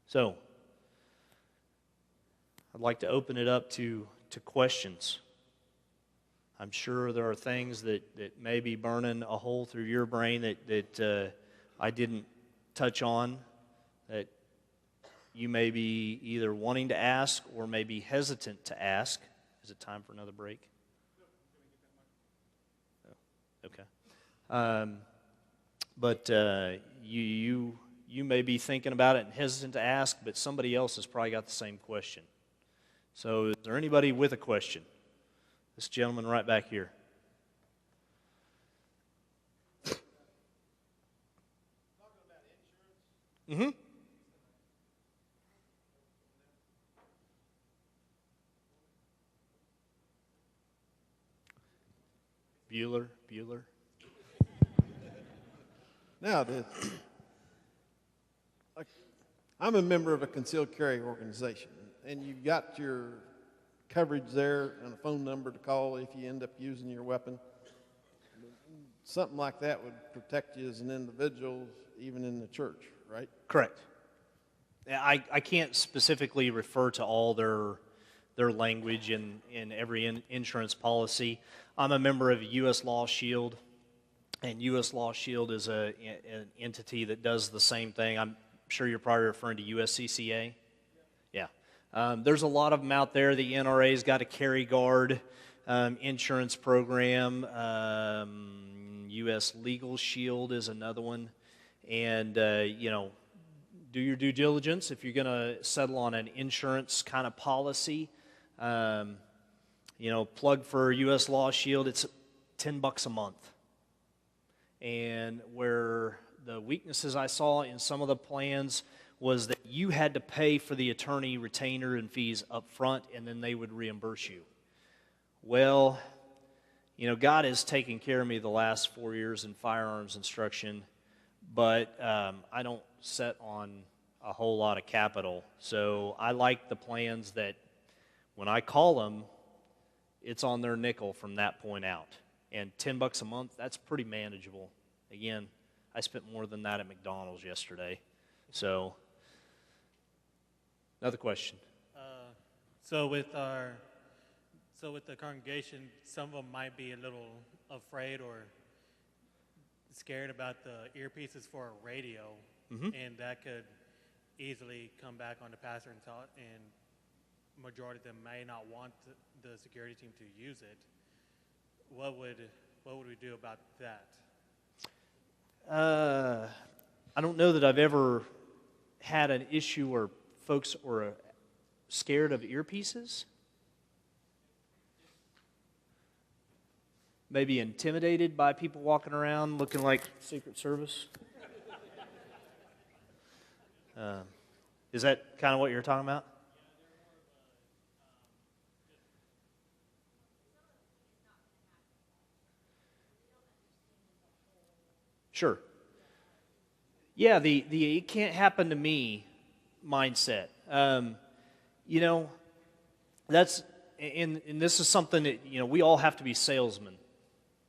So, I'd like to open it up to questions. I'm sure there are things that may be burning a hole through your brain that I didn't touch on, that you may be either wanting to ask or may be hesitant to ask. Is it time for another break? Oh, okay. But you may be thinking about it and hesitant to ask, but somebody else has probably got the same question. So is there anybody with a question? This gentleman right back here. Mm-hmm. Bueller. Now, I'm a member of a concealed carry organization, and you've got your coverage there and a phone number to call if you end up using your weapon. Something like that would protect you as an individual, even in the church, right? Correct. I can't specifically refer to all their language in every insurance policy. I'm a member of U.S. Law Shield, and U.S. Law Shield is an entity that does the same thing. I'm sure you're probably referring to USCCA. Yeah. There's a lot of them out there. The NRA's got a Carry Guard insurance program. U.S. Legal Shield is another one. And, do your due diligence if you're going to settle on an insurance kind of policy. Plug for U.S. Law Shield, it's $10 a month. And where the weaknesses I saw in some of the plans was that you had to pay for the attorney retainer and fees up front, and then they would reimburse you. Well, God has taken care of me the last 4 years in firearms instruction, but I don't set on a whole lot of capital. So I like the plans that when I call them, it's on their nickel from that point out. And $10 a month, that's pretty manageable. Again, I spent more than that at McDonald's yesterday. So, another question. So with the congregation, some of them might be a little afraid or scared about the earpieces for a radio, and that could easily come back on the pastor and tell, and majority of them may not want the security team to use it. What would we do about that? I don't know that I've ever had an issue where folks were scared of earpieces. Maybe intimidated by people walking around looking like Secret Service. Is that kind of what you're talking about? Sure. Yeah, the it can't happen to me mindset. That's and this is something that we all have to be salesmen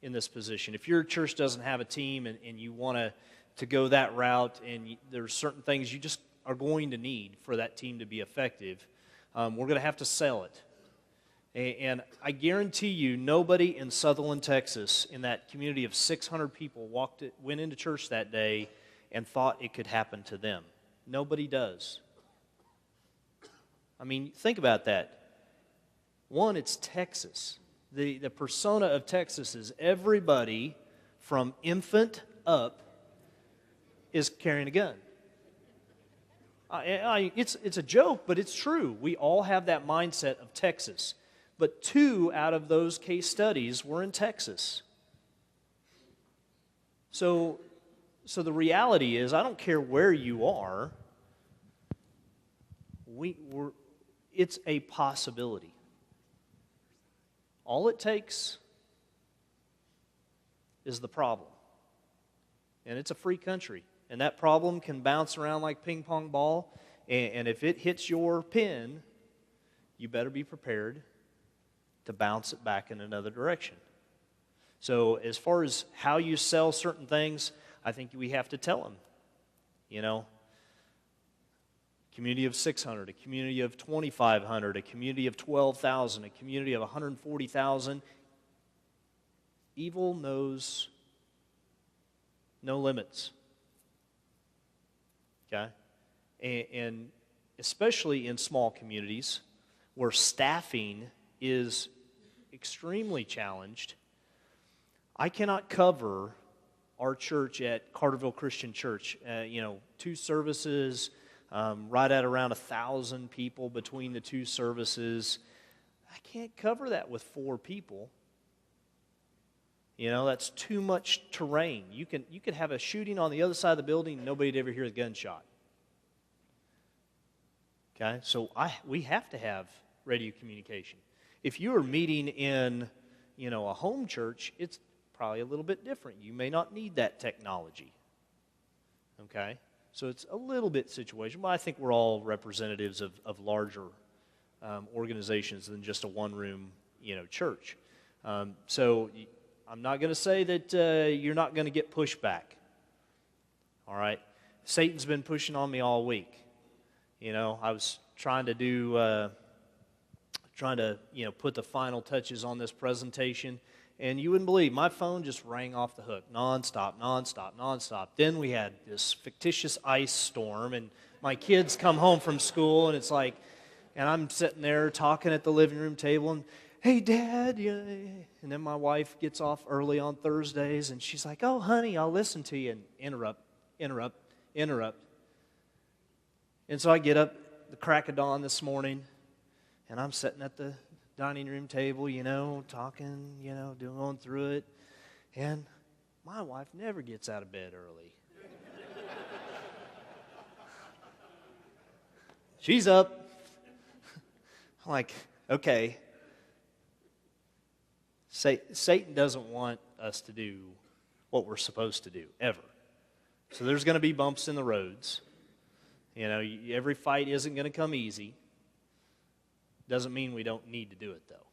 in this position. If your church doesn't have a team and you want to go that route, and there's certain things you just are going to need for that team to be effective, we're going to have to sell it. And I guarantee you, nobody in Sutherland, Texas, in that community of 600 people, went into church that day and thought it could happen to them. Nobody does. I mean, think about that. One, it's Texas. The persona of Texas is everybody from infant up is carrying a gun. It's a joke, but it's true. We all have that mindset of Texas. But 2 out of those case studies were in Texas. So the reality is, I don't care where you are, it's a possibility. All it takes is the problem. And it's a free country. And that problem can bounce around like ping pong ball. And if it hits your pin, you better be prepared to bounce it back in another direction. So as far as how you sell certain things, I think we have to tell them, community of 600, a community of 2,500, a community of 12,000, a community of 140,000. Evil knows no limits. Okay? And especially in small communities where staffing is extremely challenged, I cannot cover our church at Carterville Christian Church. 2 services, right at around 1,000 people between the 2 services. I can't cover that with 4 people. That's too much terrain. You could have a shooting on the other side of the building, nobody'd ever hear the gunshot. Okay, so we have to have radio communication. If you are meeting in, a home church, it's probably a little bit different. You may not need that technology. Okay, so it's a little bit situational, but I think we're all representatives of larger organizations than just a one-room, church. So I'm not going to say that you're not going to get pushback. All right, Satan's been pushing on me all week. I was trying to put the final touches on this presentation, and you wouldn't believe, my phone just rang off the hook, nonstop. Then we had this fictitious ice storm, and my kids come home from school, and it's like, and I'm sitting there talking at the living room table, and, hey, Dad, and then my wife gets off early on Thursdays, and she's like, oh, honey, I'll listen to you, and interrupt. And so I get up the crack of dawn this morning, and I'm sitting at the dining room table, talking, going through it. And my wife never gets out of bed early. She's up. I'm like, okay. Satan doesn't want us to do what we're supposed to do, ever. So there's going to be bumps in the roads. Every fight isn't going to come easy. Doesn't mean we don't need to do it, though.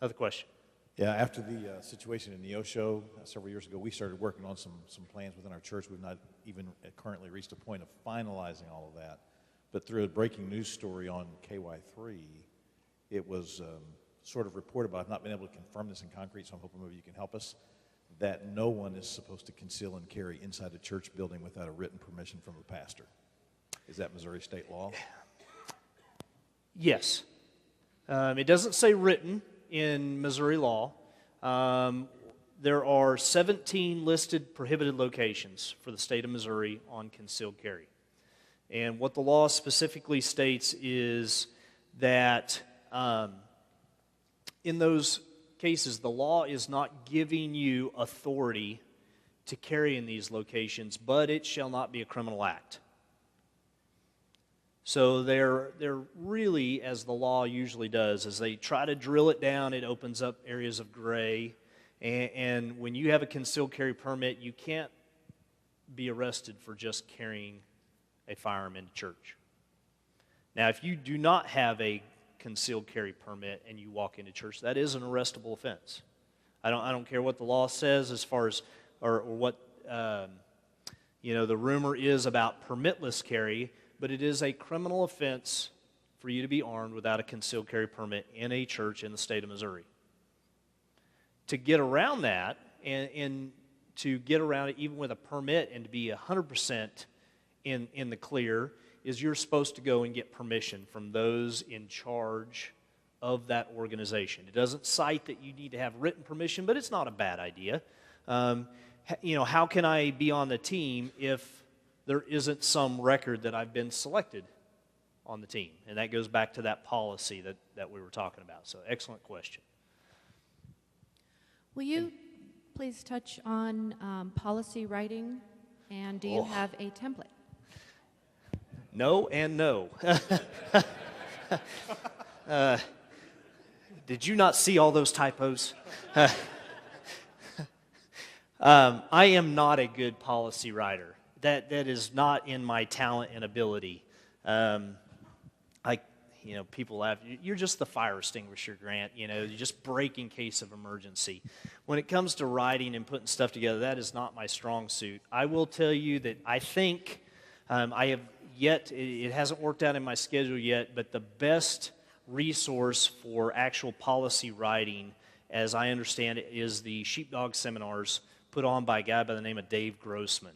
Other question? Yeah, after the situation in Neosho several years ago, we started working on some plans within our church. We've not even currently reached a point of finalizing all of that. But through a breaking news story on KY3, it was sort of reported, but I've not been able to confirm this in concrete, so I'm hoping maybe you can help us, that no one is supposed to conceal and carry inside a church building without a written permission from the pastor. Is that Missouri state law? Yes. It doesn't say written in Missouri law. There are 17 listed prohibited locations for the state of Missouri on concealed carry. And what the law specifically states is that in those cases, the law is not giving you authority to carry in these locations, but it shall not be a criminal act. So they're really, as the law usually does, as they try to drill it down, it opens up areas of gray. And when you have a concealed carry permit, you can't be arrested for just carrying a firearm into church. Now, if you do not have a concealed carry permit and you walk into church, that is an arrestable offense. I don't care what the law says as far as or what the rumor is about permitless carry, but it is a criminal offense for you to be armed without a concealed carry permit in a church in the state of Missouri. To get around that and to get around it even with a permit and to be 100% in the clear is you're supposed to go and get permission from those in charge of that organization. It doesn't cite that you need to have written permission, but it's not a bad idea. How can I be on the team if there isn't some record that I've been selected on the team? And that goes back to that policy that we were talking about. So excellent question. Will you please touch on policy writing, and do you have a template? No and no. Did you not see all those typos? I am not a good policy writer. That is not in my talent and ability. people laugh. You're just the fire extinguisher, Grant. You just break in case of emergency. When it comes to writing and putting stuff together, that is not my strong suit. I will tell you that I think I have yet, it hasn't worked out in my schedule yet, but the best resource for actual policy writing, as I understand it, is the sheepdog seminars put on by a guy by the name of Dave Grossman.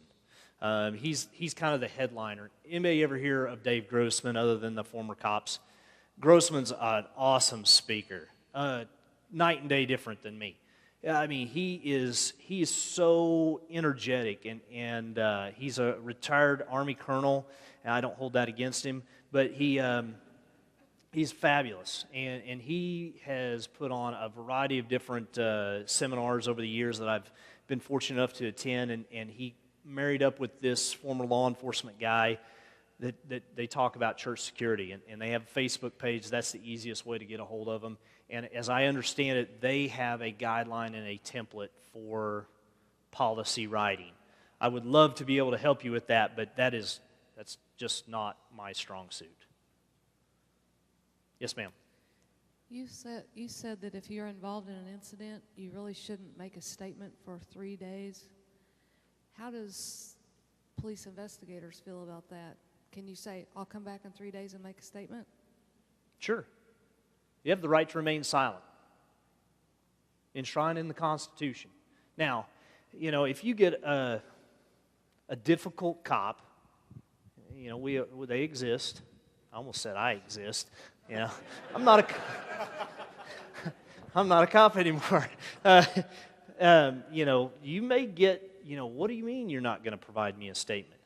He's kind of the headliner. Anybody ever hear of Dave Grossman other than the former cops? Grossman's an awesome speaker, night and day different than me. I mean, he is so energetic, and he's a retired Army colonel, and I don't hold that against him, but he's fabulous, and he has put on a variety of different seminars over the years that I've been fortunate enough to attend, and he married up with this former law enforcement guy that they talk about church security, and they have a Facebook page. That's the easiest way to get a hold of them. And as I understand it, they have a guideline and a template for policy writing. I would love to be able to help you with that, but that's just not my strong suit. Yes, ma'am. You said that if you're involved in an incident, you really shouldn't make a statement for 3 days. How does police investigators feel about that? Can you say, I'll come back in 3 days and make a statement? Sure. You have the right to remain silent, enshrined in the Constitution. Now, if you get a difficult cop, they exist. I almost said I exist. I'm not a cop anymore. You may get, what do you mean you're not going to provide me a statement?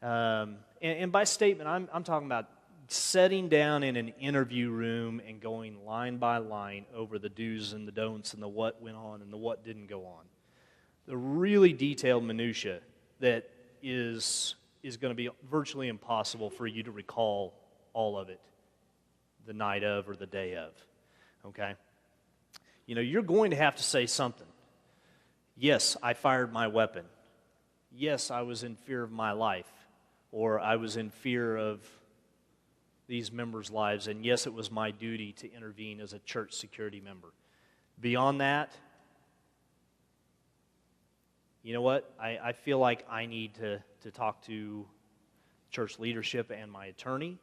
And by statement, I'm talking about sitting down in an interview room and going line by line over the do's and the don'ts and the what went on and the what didn't go on. The really detailed minutia that is going to be virtually impossible for you to recall all of it the night of or the day of, okay? You're going to have to say something. Yes, I fired my weapon. Yes, I was in fear of my life, or I was in fear of these members' lives, and yes, it was my duty to intervene as a church security member. Beyond that, you know what? I feel like I need to talk to church leadership and my attorney,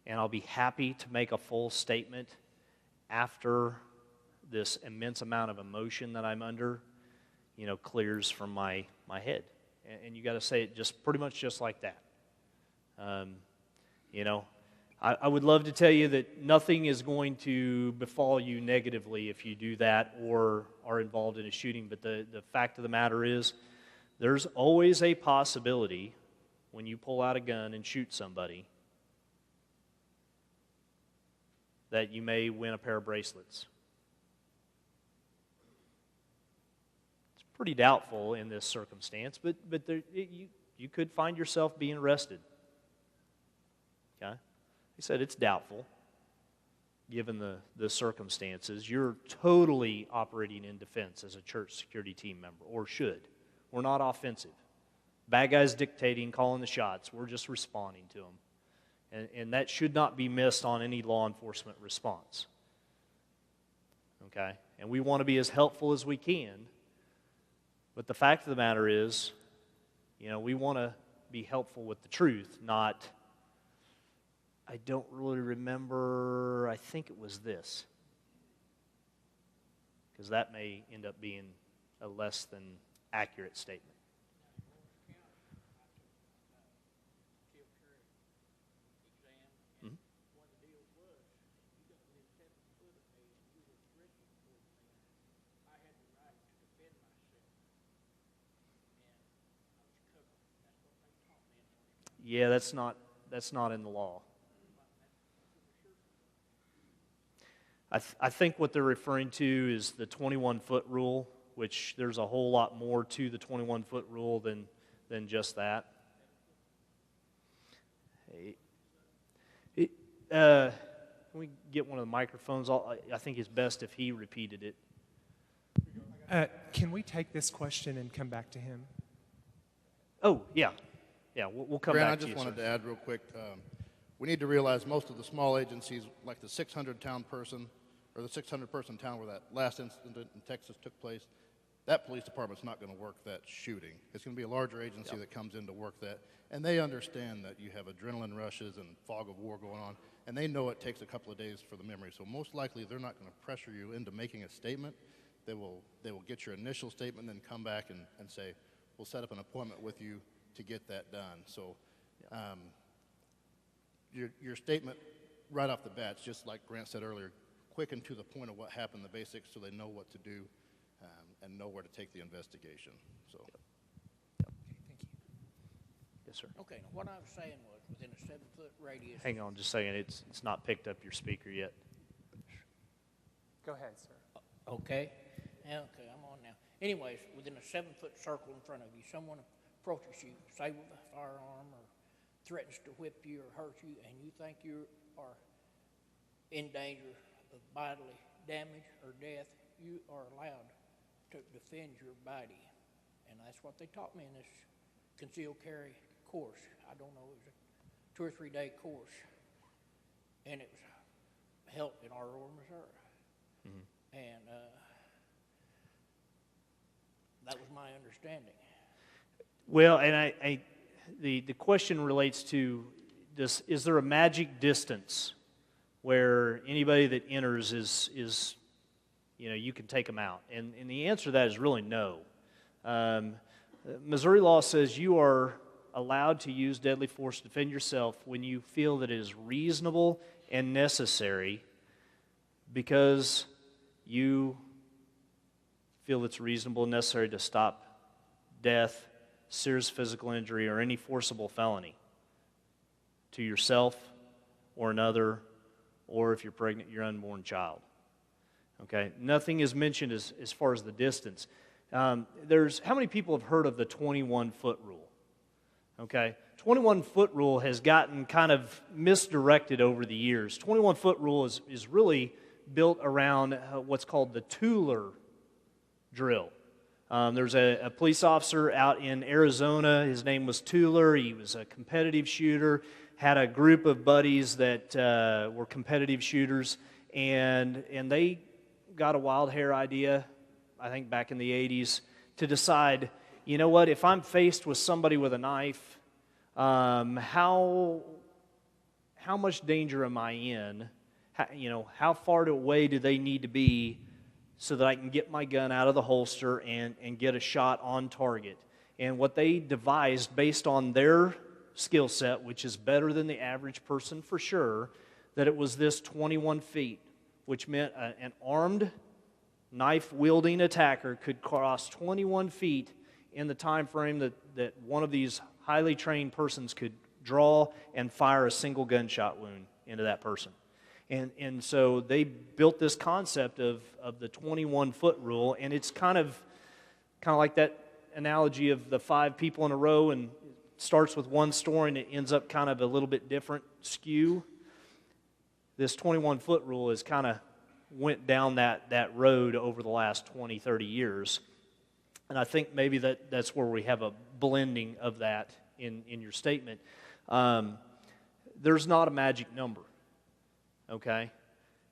and I'll be happy to make a full statement after this immense amount of emotion that I'm under, clears from my head. And you got to say it just pretty much just like that. I would love to tell you that nothing is going to befall you negatively if you do that or are involved in a shooting, but the fact of the matter is there's always a possibility when you pull out a gun and shoot somebody that you may win a pair of bracelets. It's pretty doubtful in this circumstance, but you could find yourself being arrested. Okay? He said it's doubtful, given the circumstances. You're totally operating in defense as a church security team member, or should. We're not offensive. Bad guys dictating, calling the shots. We're just responding to them. And that should not be missed on any law enforcement response. Okay? And we want to be as helpful as we can. But the fact of the matter is, we want to be helpful with the truth, not, I don't really remember, I think it was this. Because that may end up being a less than accurate statement. Yeah, that's not in the law. I think what they're referring to is the 21-foot rule, which there's a whole lot more to the 21-foot rule than just that. Can we get one of the microphones? I think it's best if he repeated it. Can we take this question and come back to him? Oh, yeah. Yeah, we'll come Grant, back to you. I just wanted to add real quick. We need to realize most of the small agencies, like the 600-town person, or the 600-person town where that last incident in Texas took place, that police department's not going to work that shooting. It's going to be a larger agency that comes in to work that, and they understand that you have adrenaline rushes and fog of war going on, and they know it takes a couple of days for the memory. So most likely they're not going to pressure you into making a statement. They will get your initial statement and then come back and say, we'll set up an appointment with you to get that done. So your statement right off the bat, just like Grant said earlier, quick and to the point of what happened, the basics, so they know what to do and know where to take the investigation. So. Thank you. Yes, sir. Okay, now what I was saying was within a 7-foot radius. Hang on just a second. It's not picked up your speaker yet. Go ahead, sir. Okay, okay, I'm on now. Anyways, within a 7-foot circle in front of you, someone approaches you, say with a firearm or threatens to whip you or hurt you, and you think you are in danger of bodily damage or death, you are allowed to defend your body. And that's what they taught me in this concealed carry course. I don't know, it was a 2 or 3 day course. And it was held in our Aurora, Missouri. Mm-hmm. And that was my understanding. Well, and the question relates to this: is there a magic distance where anybody that enters is you can take them out? And the answer to that is really no. Missouri law says you are allowed to use deadly force to defend yourself when you feel that it is reasonable and necessary because you feel it's reasonable and necessary to stop death, serious physical injury, or any forcible felony to yourself or another, or if you're pregnant, your unborn child. Okay? Nothing is mentioned as far as the distance. How many people have heard of the 21-foot rule? Okay? 21-foot rule has gotten kind of misdirected over the years. 21-foot rule is really built around what's called the Tueler drill. There's a police officer out in Arizona. His name was Tueler. He was a competitive shooter, had a group of buddies that were competitive shooters, and they got a wild hair idea, I think back in the 80s, to decide, you know what, if I'm faced with somebody with a knife, how much danger am I in? How far away do they need to be so that I can get my gun out of the holster and get a shot on target? And what they devised based on their skill set, which is better than the average person for sure, that it was this 21 feet, which meant an armed, knife-wielding attacker could cross 21 feet in the time frame that one of these highly trained persons could draw and fire a single gunshot wound into that person. And so they built this concept of the 21-foot rule, and it's kind of like that analogy of the 5 people in a row, and it starts with one story and it ends up kind of a little bit different skew. This 21-foot rule has kind of went down that road over the last 20, 30 years. And I think maybe that's where we have a blending of that in your statement. There's not a magic number. Okay?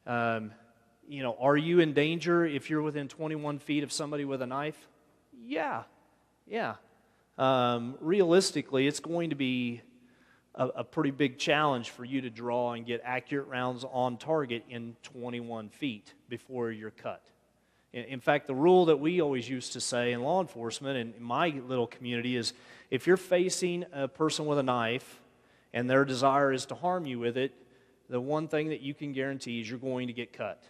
Are you in danger if you're within 21 feet of somebody with a knife? Yeah. Realistically, it's going to be a pretty big challenge for you to draw and get accurate rounds on target in 21 feet before you're cut. In fact, the rule that we always used to say in law enforcement and in my little community is if you're facing a person with a knife and their desire is to harm you with it, the one thing that you can guarantee is you're going to get cut.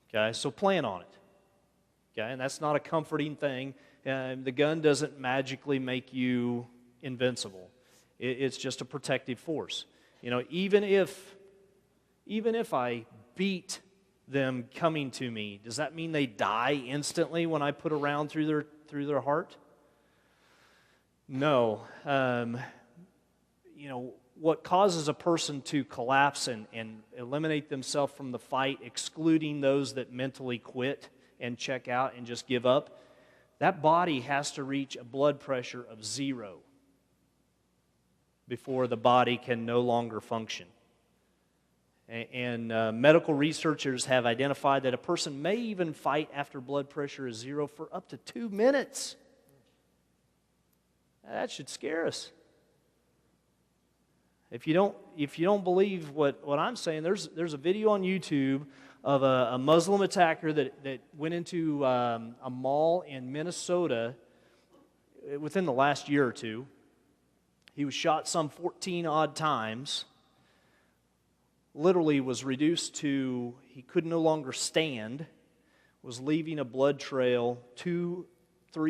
Okay, so plan on it. Okay, and that's not a comforting thing. The gun doesn't magically make you invincible. It's just a protective force. Even if I beat them coming to me, does that mean they die instantly when I put a round through their heart? No. What causes a person to collapse and eliminate themselves from the fight, excluding those that mentally quit and check out and just give up, that body has to reach a blood pressure of 0. before the body can no longer function. And medical researchers have identified that a person may even fight after blood pressure is 0 for up to 2 minutes. That should scare us. If you don't believe what I'm saying, there's a video on YouTube of a Muslim attacker that went into a mall in Minnesota within the last year or two. He was shot some 14 odd times. Literally was reduced to, he could no longer stand, was leaving a blood trail 2-3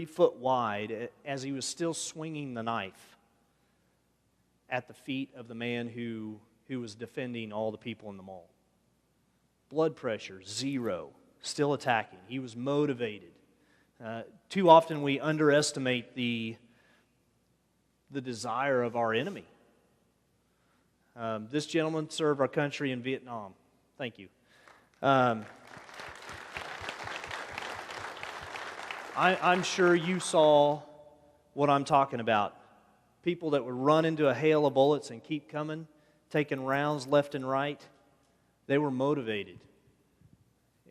foot wide as he was still swinging the knife at the feet of the man who was defending all the people in the mall. Blood pressure, 0, still attacking. He was motivated. Too often we underestimate the desire of our enemy. This gentleman served our country in Vietnam. Thank you. I'm sure you saw what I'm talking about. People that would run into a hail of bullets and keep coming, taking rounds left and right. They were motivated.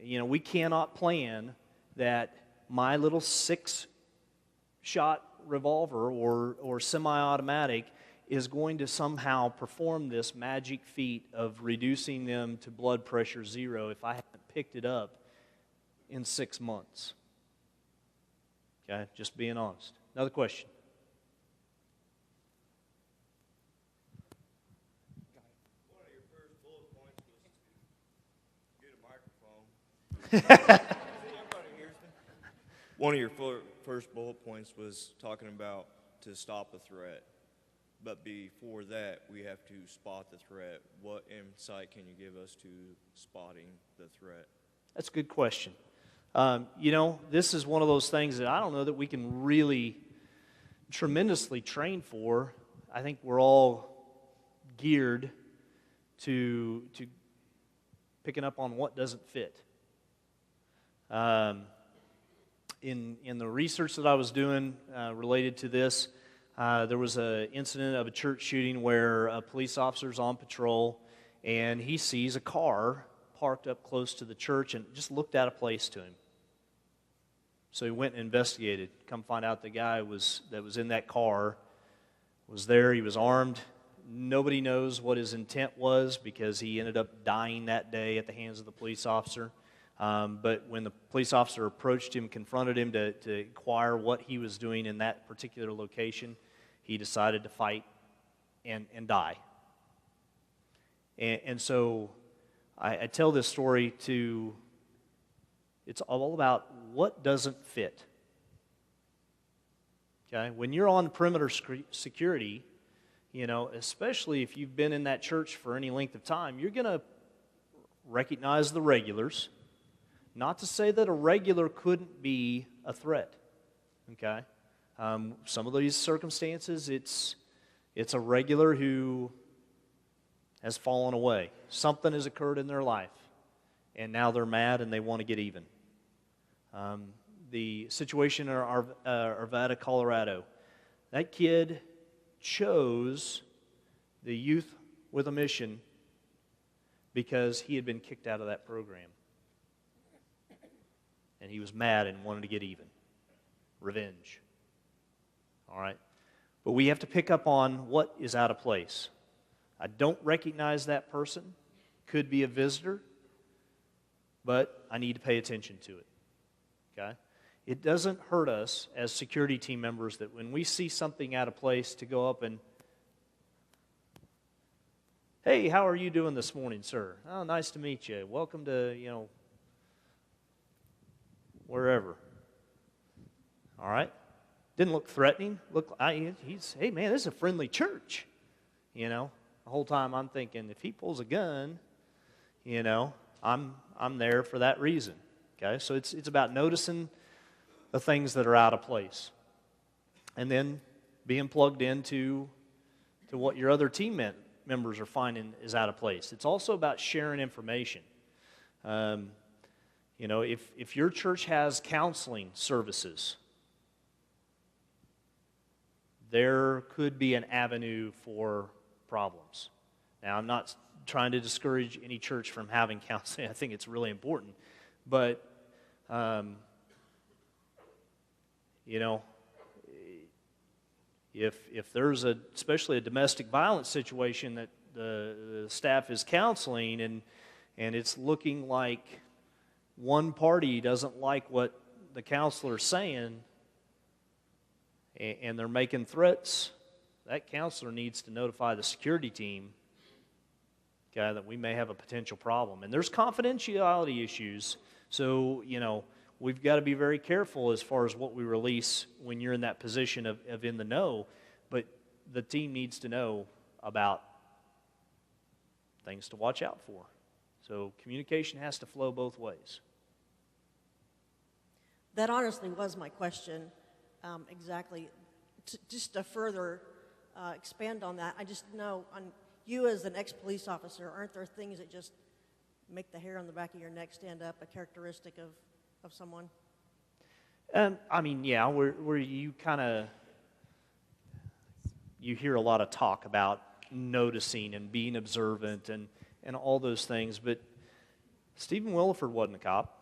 You know, we cannot plan that my little 6-shot revolver or semi-automatic is going to somehow perform this magic feat of reducing them to blood pressure 0 if I haven't picked it up in 6 months. Okay, just being honest. Another question. One of your first bullet points was to get a microphone. Everybody hears me? One of your first bullet points was talking about to stop a threat. But before that, we have to spot the threat. What insight can you give us to spotting the threat? That's a good question. You know, this is one of those things that I don't know that we can really tremendously train for. I think we're all geared to picking up on what doesn't fit. In the research that I was doing related to this, there was an incident of a church shooting where a police officer's on patrol and he sees a car parked up close to the church and just looked out of place to him. So he went and investigated. Come find out the guy that was in that car was there. He was armed. Nobody knows what his intent was because he ended up dying that day at the hands of the police officer. But when the police officer approached him, confronted him to inquire what he was doing in that particular location, he decided to fight and die. And so I tell this story it's all about what doesn't fit. Okay? When you're on perimeter security, you know, especially if you've been in that church for any length of time, you're going to recognize the regulars. Not to say that a regular couldn't be a threat. Okay? Some of these circumstances, it's a regular who has fallen away. Something has occurred in their life, and now they're mad and they want to get even. The situation in Arvada, Colorado, that kid chose the Youth with a Mission because he had been kicked out of that program. And he was mad and wanted to get even. Revenge. All right? But we have to pick up on what is out of place. I don't recognize that person. Could be a visitor. But I need to pay attention to it. Okay? It doesn't hurt us as security team members that when we see something out of place to go up and, hey, how are you doing this morning, sir? Oh, nice to meet you. Welcome to, wherever. All right? Didn't look threatening. Hey, man, this is a friendly church. The whole time I'm thinking, if he pulls a gun, I'm there for that reason. Okay? So it's about noticing the things that are out of place. And then being plugged into what your other team members are finding is out of place. It's also about sharing information. If your church has counseling services, there could be an avenue for problems. Now, I'm not trying to discourage any church from having counseling. I think it's really important. But, you know, if there's especially a domestic violence situation that the staff is counseling and it's looking like one party doesn't like what the counselor's saying and they're making threats, that counselor needs to notify the security team, okay, that we may have a potential problem. And there's confidentiality issues, so, you know, we've got to be very careful as far as what we release when you're in that position of in the know, but the team needs to know about things to watch out for. So communication has to flow both ways. That honestly was my question, exactly. Just to further expand on that, I just know, on you as an ex-police officer, aren't there things that just make the hair on the back of your neck stand up, a characteristic of someone? I mean, yeah, where you kind of, you hear a lot of talk about noticing and being observant and all those things, but Stephen Williford wasn't a cop.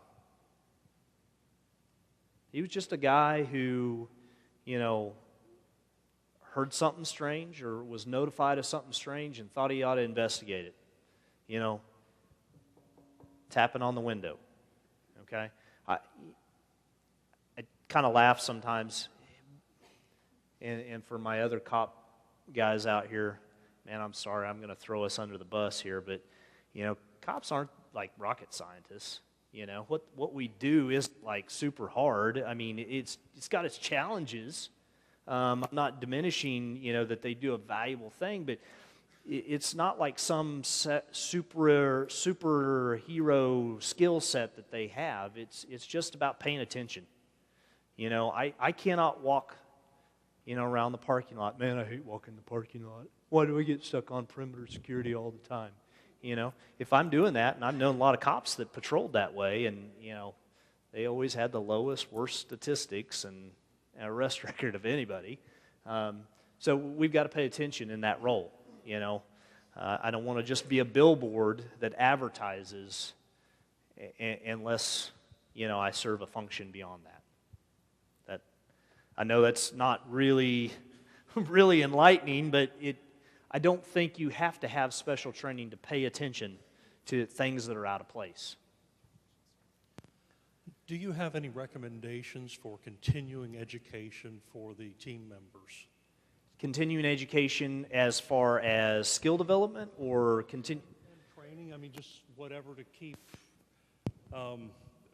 He was just a guy who, you know, heard something strange or was notified of something strange and thought he ought to investigate it. You know, tapping on the window, okay? I kind of laugh sometimes, and for my other cop guys out here, man, I'm sorry, I'm going to throw us under the bus here, but, you know, cops aren't like rocket scientists. You know, what we do is like super hard. I mean, it's got its challenges. I'm not diminishing, you know, that they do a valuable thing, but it's not like some superhero skill set that they have. It's just about paying attention. You know, I cannot walk, you know, around the parking lot. Man, I hate walking the parking lot. Why do we get stuck on perimeter security all the time? You know, if I'm doing that, and I've known a lot of cops that patrolled that way, and, you know, they always had the lowest, worst statistics and arrest record of anybody. So we've got to pay attention in that role, you know. I don't want to just be a billboard that advertises unless, you know, I serve a function beyond that. I know that's not really, really enlightening, but I don't think you have to have special training to pay attention to things that are out of place. Do you have any recommendations for continuing education for the team members? Continuing education as far as skill development or training, I mean, just whatever to keep,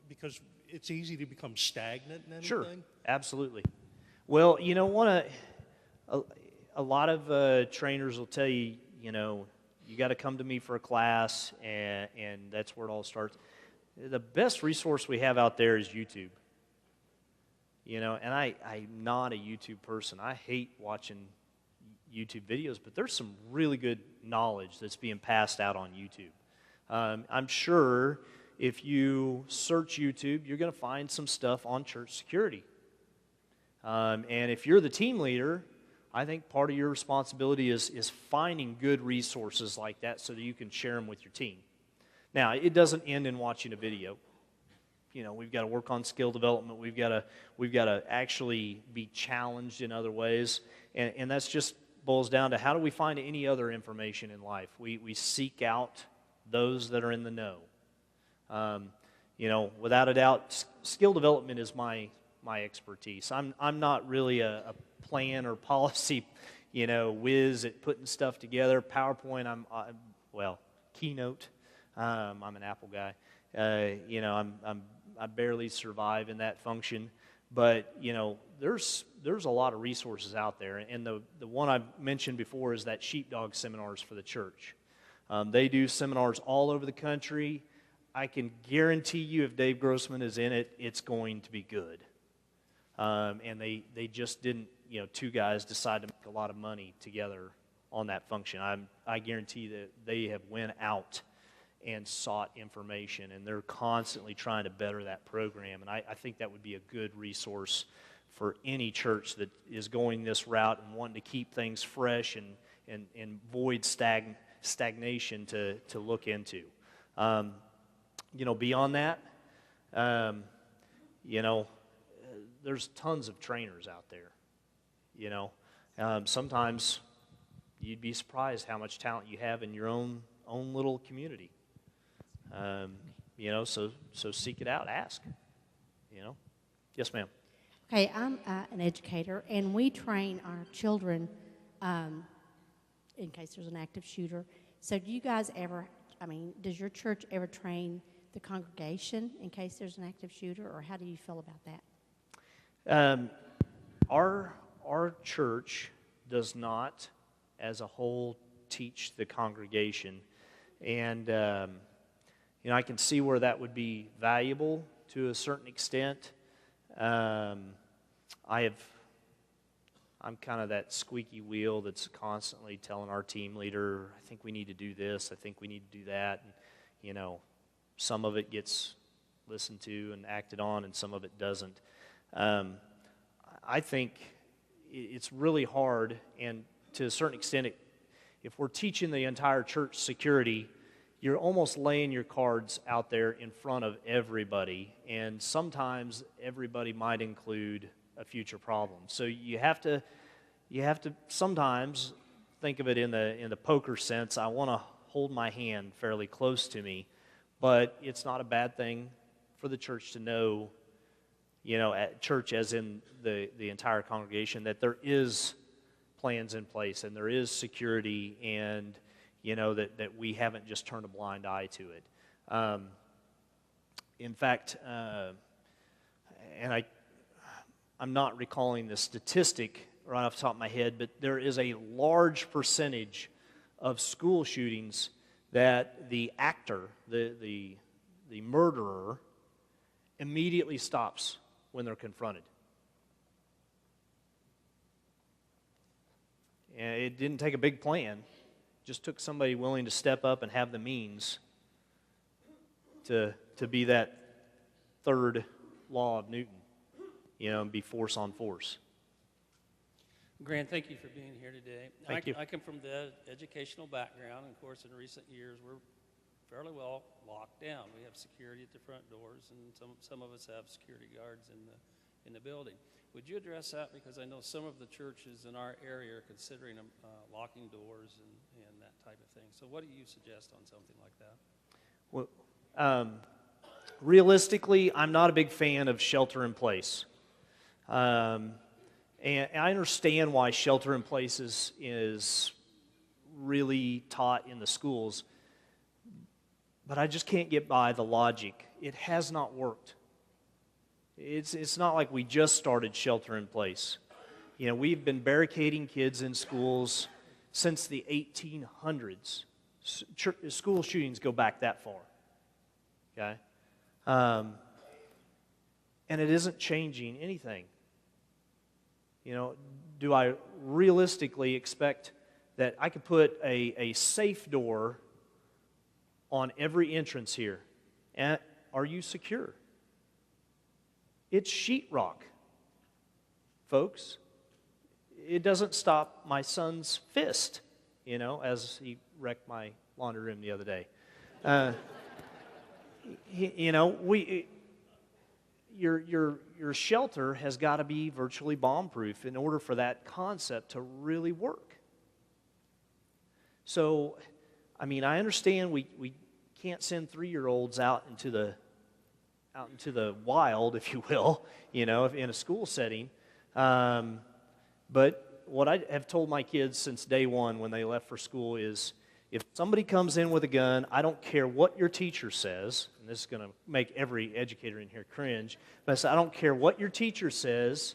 because it's easy to become stagnant in anything. Sure, absolutely. Well, you know, a lot of trainers will tell you, you know, you got to come to me for a class, and that's where it all starts. The best resource we have out there is YouTube. You know, and I'm not a YouTube person. I hate watching YouTube videos, but there's some really good knowledge that's being passed out on YouTube. I'm sure if you search YouTube, you're going to find some stuff on church security. And if you're the team leader, I think part of your responsibility is finding good resources like that so that you can share them with your team. Now, it doesn't end in watching a video. You know, we've got to work on skill development. We've got to actually be challenged in other ways, and that's just boils down to how do we find any other information in life? We seek out those that are in the know. You know, without a doubt, skill development is my expertise. I'm not really a plan or policy, you know, whiz at putting stuff together. PowerPoint, Keynote. I'm an Apple guy. You know, I barely survive in that function, but you know, there's a lot of resources out there, and the one I've mentioned before is that sheepdog seminars for the church. They do seminars all over the country. I can guarantee you, if Dave Grossman is in it, it's going to be good. And they just didn't, you know, two guys decide to make a lot of money together on that function. I guarantee that they have went out and sought information, and they're constantly trying to better that program. And I think that would be a good resource for any church that is going this route and wanting to keep things fresh and avoid stagnation to look into. Beyond that, there's tons of trainers out there. Sometimes you'd be surprised how much talent you have in your own little community. So seek it out, ask. Yes, ma'am. Okay, I'm an educator, and we train our children in case there's an active shooter. So do you guys does your church ever train the congregation in case there's an active shooter, or how do you feel about that? Our church does not, as a whole, teach the congregation, and I can see where that would be valuable to a certain extent. I'm kind of that squeaky wheel that's constantly telling our team leader, I think we need to do this, I think we need to do that. And, some of it gets listened to and acted on, and some of it doesn't. I think it's really hard, and to a certain extent, if we're teaching the entire church security, you're almost laying your cards out there in front of everybody, and sometimes everybody might include a future problem. So you have to sometimes think of it in the poker sense. I want to hold my hand fairly close to me, but it's not a bad thing for the church to know, at church as in the entire congregation, that there is plans in place and there is security, and that we haven't just turned a blind eye to it. In fact, and I'm not recalling the statistic right off the top of my head, but there is a large percentage of school shootings that the actor, the murderer, immediately stops when they're confronted. And it didn't take a big plan. It just took somebody willing to step up and have the means to be that third law of Newton, and be force on force. Grant, thank you for being here today. Thank you. I come from the educational background, and of course, in recent years, we're fairly well locked down. We have security at the front doors, and some of us have security guards in the building. Would you address that? Because I know some of the churches in our area are considering locking doors and that type of thing. So what do you suggest on something like that? Well, realistically, I'm not a big fan of shelter in place. And I understand why shelter in place is really taught in the schools, but I just can't get by the logic. It has not worked. It's not like we just started shelter in place. We've been barricading kids in schools since the 1800s. School shootings go back that far. Okay? And it isn't changing anything. Do I realistically expect that I could put a safe door on every entrance here? And are you secure? It's sheetrock, folks. It doesn't stop my son's fist, as he wrecked my laundry room the other day. Your shelter has got to be virtually bomb-proof in order for that concept to really work. So, I understand we can't send 3-year-olds out into the wild, if you will, in a school setting. But what I have told my kids since day one when they left for school is, if somebody comes in with a gun, I don't care what your teacher says, and this is going to make every educator in here cringe, but I said, I don't care what your teacher says.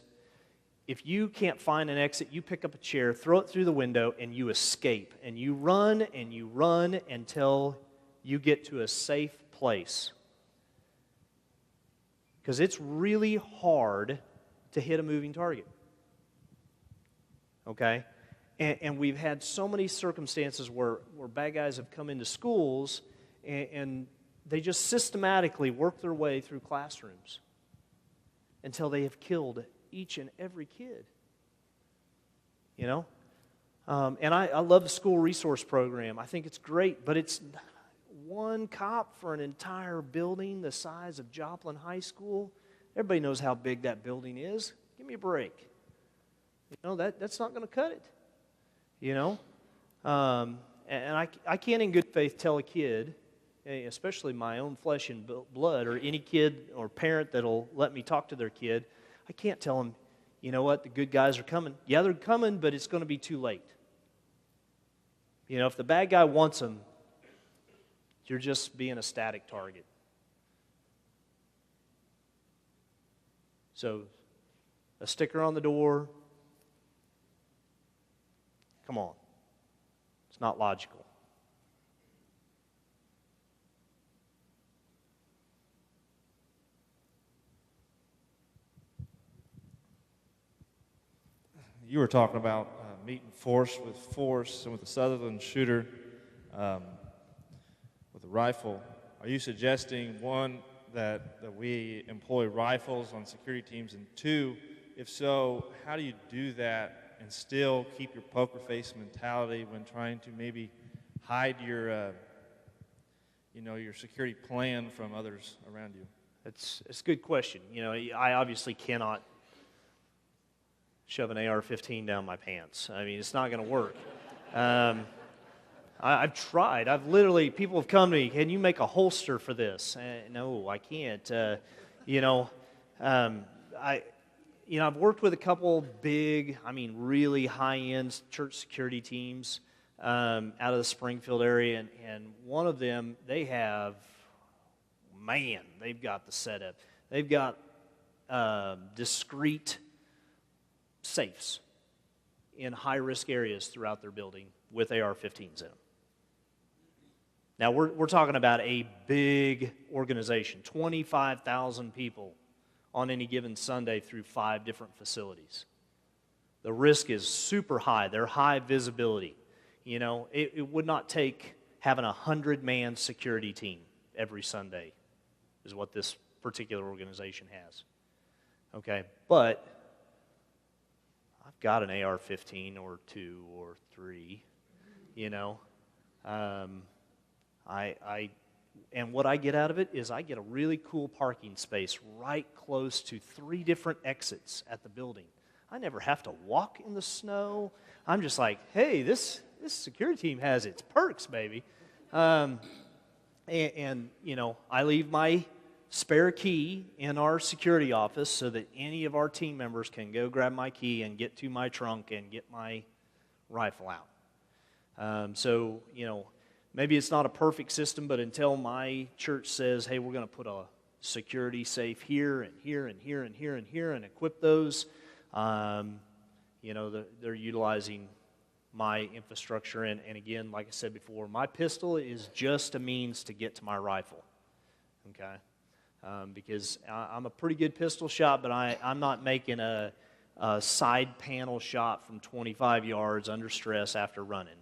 If you can't find an exit, you pick up a chair, throw it through the window, and you escape. And you run until you get to a safe place. Because it's really hard to hit a moving target. Okay? And we've had so many circumstances where bad guys have come into schools and they just systematically work their way through classrooms until they have killed each and every kid. You know? And I love the school resource program. I think it's great, but it's one cop for an entire building the size of Joplin High School. Everybody knows how big that building is. Give me a break. You know, that's not going to cut it. You know? And I can't in good faith tell a kid, especially my own flesh and blood, or any kid or parent that'll let me talk to their kid, I can't tell them, you know what, the good guys are coming. Yeah, they're coming, but it's going to be too late. You know, if the bad guy wants them, you're just being a static target. So, a sticker on the door, come on. It's not logical. You were talking about meeting force with force, and with the Sutherland shooter with a rifle. Are you suggesting, one, that we employ rifles on security teams, and two, if so, how do you do that and still keep your poker face mentality when trying to maybe hide your, your security plan from others around you? It's a good question. You know, I obviously cannot shove an AR-15 down my pants. I mean, it's not going to work. I've tried. People have come to me, can you make a holster for this? No, I can't. I've worked with a couple big, really high-end church security teams out of the Springfield area, and one of them, they've got the setup. They've got discrete safes in high-risk areas throughout their building with AR-15s in them. Now, we're talking about a big organization, 25,000 people on any given Sunday through 5 different facilities. The risk is super high. They're high visibility. You know, it would not take having a 100-man security team every Sunday is what this particular organization has. Okay, but I've got an AR-15 or 2 or 3, you know. And what I get out of it is I get a really cool parking space right close to 3 different exits at the building. I never have to walk in the snow. I'm just like, hey, this security team has its perks, baby. And you know, I leave my spare key in our security office so that any of our team members can go grab my key and get to my trunk and get my rifle out. So, you know, maybe it's not a perfect system, but until my church says, hey, we're going to put a security safe here and here and here and here and here and equip those, you know, they're utilizing my infrastructure. And again, like I said before, my pistol is just a means to get to my rifle, okay? Because I'm a pretty good pistol shot, but I'm not making a side panel shot from 25 yards under stress after running.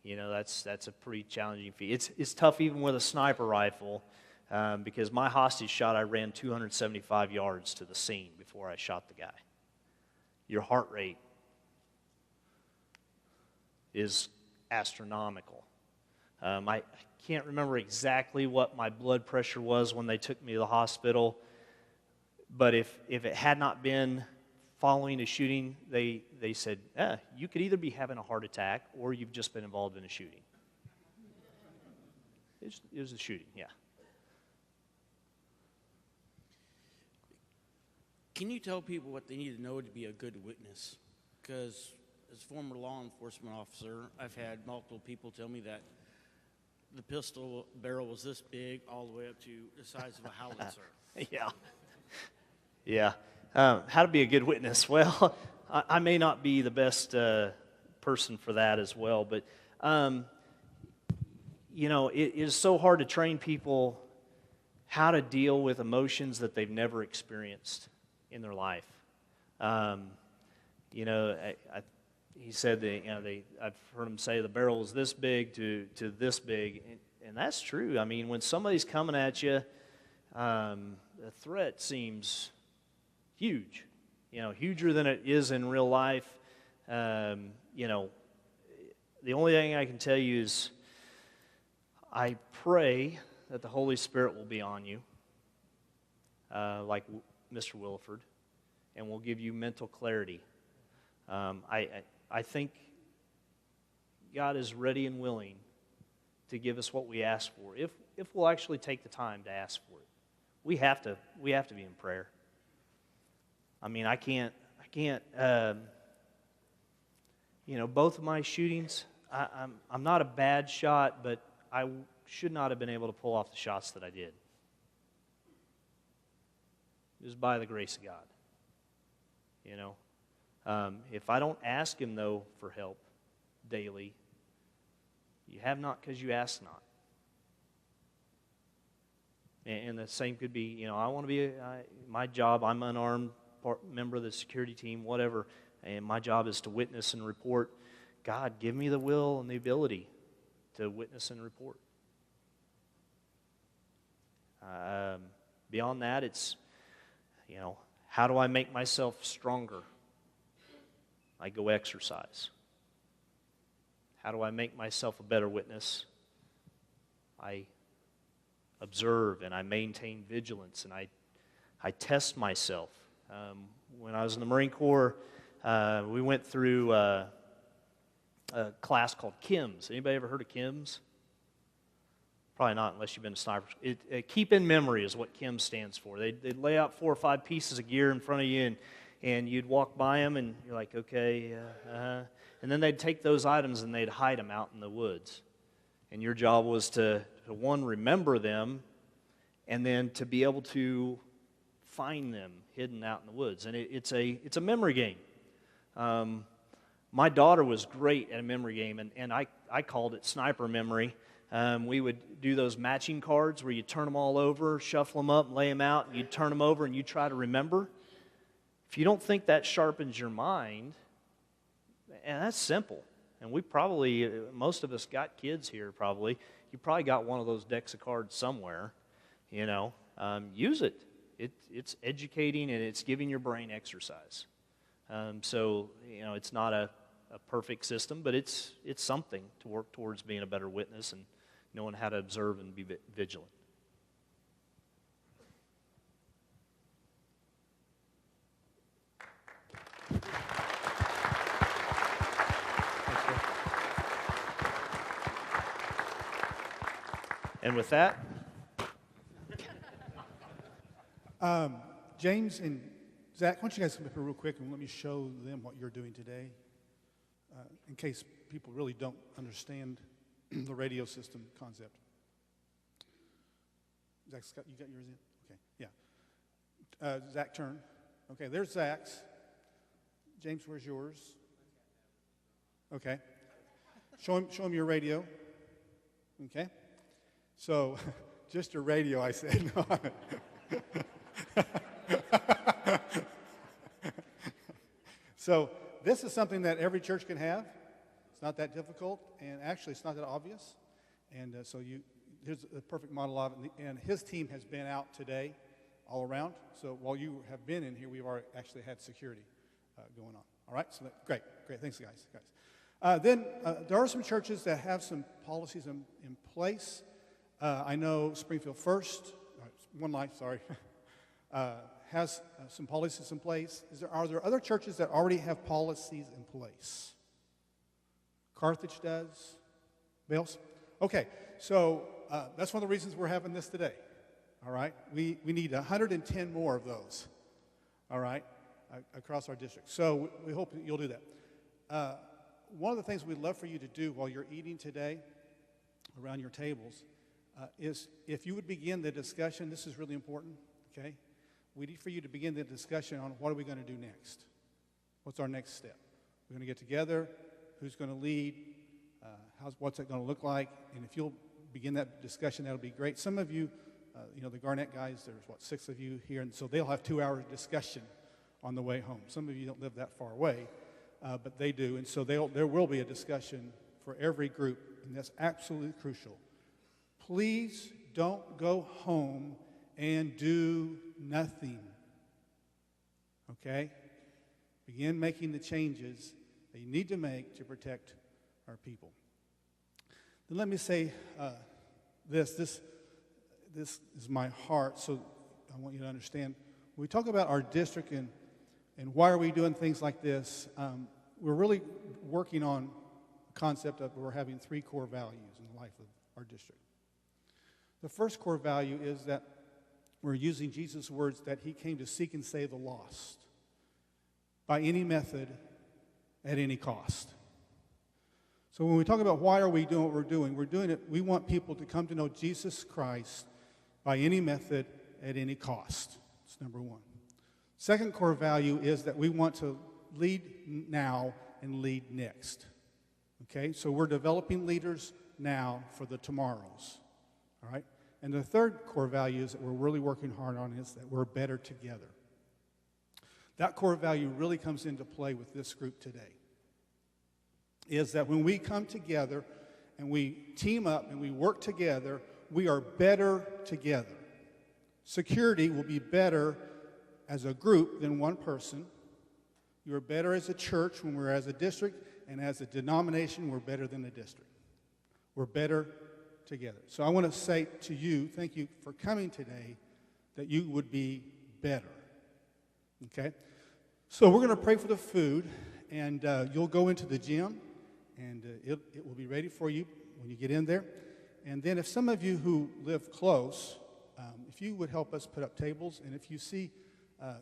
You know, that's a pretty challenging feat. It's tough even with a sniper rifle because my hostage shot, I ran 275 yards to the scene before I shot the guy. Your heart rate is astronomical. I can't remember exactly what my blood pressure was when they took me to the hospital, but if it had not been following a shooting, they said, you could either be having a heart attack or you've just been involved in a shooting. It was a shooting, yeah. Can you tell people what they need to know to be a good witness? Because as a former law enforcement officer, I've had multiple people tell me that the pistol barrel was this big all the way up to the size of a howitzer. Yeah. How to be a good witness? Well, I may not be the best person for that as well, but, you know, it is so hard to train people how to deal with emotions that they've never experienced in their life. You know, he said that, you know, I've heard him say the barrel is this big to this big, and that's true. I mean, when somebody's coming at you, the threat seems huge, huger than it is in real life. You know, the only thing I can tell you is I pray that the Holy Spirit will be on you, like Mr. Williford, and will give you mental clarity. I think God is ready and willing to give us what we ask for, if we'll actually take the time to ask for it. We have to be in prayer. I mean, I can't. Both of my shootings, I'm not a bad shot, but I should not have been able to pull off the shots that I did. It was by the grace of God. If I don't ask Him, though, for help daily, you have not because you ask not. And the same could be, I want to be, my job, I'm an unarmed member of the security team, whatever, and my job is to witness and report. God, give me the will and the ability to witness and report. Beyond that, it's, how do I make myself stronger? I go exercise. How do I make myself a better witness? I observe and I maintain vigilance and I test myself. When I was in the Marine Corps, we went through a class called KIMS. Anybody ever heard of KIMS? Probably not unless you've been a sniper. Keep in memory is what KIMS stands for. They'd lay out 4 or 5 pieces of gear in front of you, and you'd walk by them, and you're like, okay, and then they'd take those items and they'd hide them out in the woods. And your job was to one, remember them, and then to be able to find them hidden out in the woods. And it's a memory game. My daughter was great at a memory game, and I called it sniper memory. We would do those matching cards where you turn them all over, shuffle them up, lay them out, and you turn them over and you try to remember. If you don't think that sharpens your mind, and that's simple. And we probably, most of us got kids here probably. You probably got one of those decks of cards somewhere, use it. It's educating and it's giving your brain exercise. It's not a perfect system, but it's something to work towards being a better witness and knowing how to observe and be vigilant. And with that, James and Zach, why don't you guys come up here real quick and let me show them what you're doing today, in case people really don't understand the radio system concept. Zach, Scott, you got yours in? Okay, yeah. Zach, turn. Okay, there's Zach's. James, where's yours? Okay. Show him your radio. Okay. So, just your radio, I said. So, this is something that every church can have. It's not that difficult, and actually, it's not that obvious. And here's a perfect model of it. And his team has been out today, all around. So, while you have been in here, we've already actually had security going on. All right. So, great. Thanks, guys. Then there are some churches that have some policies in place. I know Springfield First, One Life, sorry, has some policies in place. Are there other churches that already have policies in place? Carthage does? Bales? Okay, so that's one of the reasons we're having this today. All right, we need 110 more of those. All right, across our district. So we hope that you'll do that. One of the things we'd love for you to do while you're eating today around your tables is if you would begin the discussion. This is really important, okay? We need for you to begin the discussion on what are we going to do next. What's our next step? We're going to get together. Who's going to lead? What's it going to look like? And if you'll begin that discussion, that'll be great. Some of you, the Garnett guys, there's 6 of you here, and so they'll have 2 hours discussion on the way home. Some of you don't live that far away, but they do, and so there will be a discussion for every group, and that's absolutely crucial. Please don't go home and do nothing, okay? Begin making the changes that you need to make to protect our people. Then let me say this is my heart, so I want you to understand. When we talk about our district and why are we doing things like this, we're really working on the concept of we're having 3 core values in the life of our district. The first core value is that we're using Jesus' words that he came to seek and save the lost by any method, at any cost. So when we talk about why are we doing what we're doing it, we want people to come to know Jesus Christ by any method, at any cost. That's number 1. Second core value is that we want to lead now and lead next. Okay, so we're developing leaders now for the tomorrows. All right? And the third core value is that we're really working hard on is that we're better together. That core value really comes into play with this group today. Is that when we come together and we team up and we work together, we are better together. Security will be better as a group than one person. You are better as a church when we're as a district, and as a denomination, we're better than a district. We're better together. So I want to say to you, thank you for coming today, that you would be better. Okay? So we're going to pray for the food, and you'll go into the gym, and it will be ready for you when you get in there. And then if some of you who live close, if you would help us put up tables, and if you see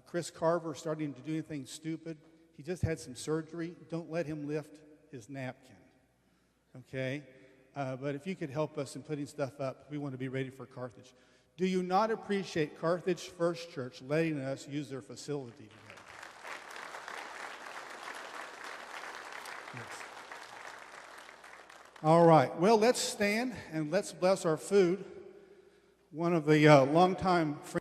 Chris Carver starting to do anything stupid, he just had some surgery, don't let him lift his napkin. Okay? But if you could help us in putting stuff up, we want to be ready for Carthage. Do you not appreciate Carthage First Church letting us use their facility today? Yes. All right. Well, let's stand and let's bless our food. One of the longtime friends